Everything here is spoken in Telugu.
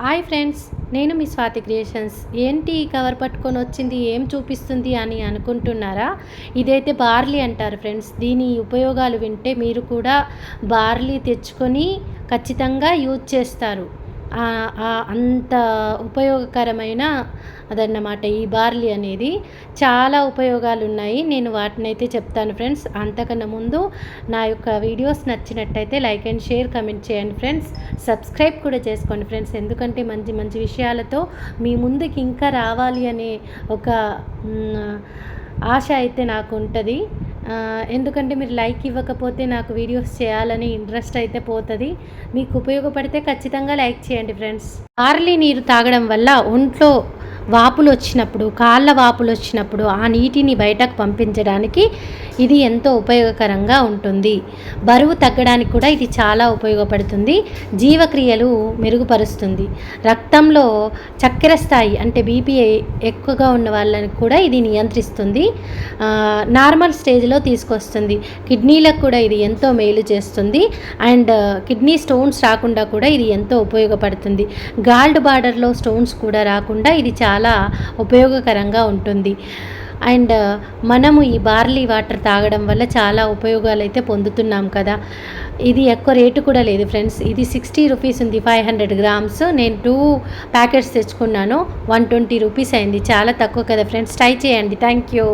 హాయ్ ఫ్రెండ్స్, నేను మీ స్వాతి క్రియేషన్స్. ఏంటి ఈ కవర్ పట్టుకొని వచ్చింది, ఏం చూపిస్తుంది అని అనుకుంటున్నారా? ఇదైతే బార్లీ అంటారు ఫ్రెండ్స్. దీని ఉపయోగాలు వింటే మీరు కూడా బార్లీ తెచ్చుకొని ఖచ్చితంగా యూజ్ చేస్తారు. అంత ఉపయోగకరమైన అదన్నమాట ఈ బార్లీ అనేది. చాలా ఉపయోగాలు ఉన్నాయి, నేను వాటినైతే చెప్తాను ఫ్రెండ్స్. అంతకన్నా ముందు నా యొక్క వీడియోస్ నచ్చినట్టయితే లైక్ అండ్ షేర్ కమెంట్ చేయండి ఫ్రెండ్స్. సబ్స్క్రైబ్ కూడా చేసుకోండి ఫ్రెండ్స్, ఎందుకంటే మంచి మంచి విషయాలతో మీ ముందుకి ఇంకా రావాలి అనే ఒక ఆశ అయితే నాకు ఉంటుంది. ఎందుకంటే మీరు లైక్ ఇవ్వకపోతే నాకు వీడియోస్ చేయాలని ఇంట్రెస్ట్ అయితే పోతుంది. మీకు ఉపయోగపడితే ఖచ్చితంగా లైక్ చేయండి ఫ్రెండ్స్. బార్లీ నీరు తాగడం వల్ల ఒంట్లో వాపులు వచ్చినప్పుడు, కాళ్ళ వాపులు వచ్చినప్పుడు ఆ నీటిని బయటకు పంపించడానికి ఇది ఎంతో ఉపయోగకరంగా ఉంటుంది. బరువు తగ్గడానికి కూడా ఇది చాలా ఉపయోగపడుతుంది. జీవక్రియలు మెరుగుపరుస్తుంది. రక్తంలో చక్కెర స్థాయి అంటే బీపీ ఎక్కువగా ఉన్న వాళ్ళని కూడా ఇది నియంత్రిస్తుంది. నార్మల్ స్టేజ్లో తీసుకొస్తుంది. కిడ్నీలకు కూడా ఇది ఎంతో మేలు చేస్తుంది. అండ్ కిడ్నీ స్టోన్స్ రాకుండా కూడా ఇది ఎంతో ఉపయోగపడుతుంది. గాల్డ్ బార్డర్లో స్టోన్స్ కూడా రాకుండా ఇది చాలా ఉపయోగకరంగా ఉంటుంది. అండ్ మనము ఈ బార్లీ వాటర్ తాగడం వల్ల చాలా ఉపయోగాలు అయితే పొందుతున్నాం కదా. ఇది ఎక్కువ రేటు కూడా లేదు ఫ్రెండ్స్. ఇది 60 రూపీస్ ఉంది, 500 గ్రామ్స్. నేను 2 ప్యాకెట్స్ తెచ్చుకున్నాను, 120 రూపీస్ అయింది. చాలా తక్కువ కదా ఫ్రెండ్స్, ట్రై చేయండి. Thank you.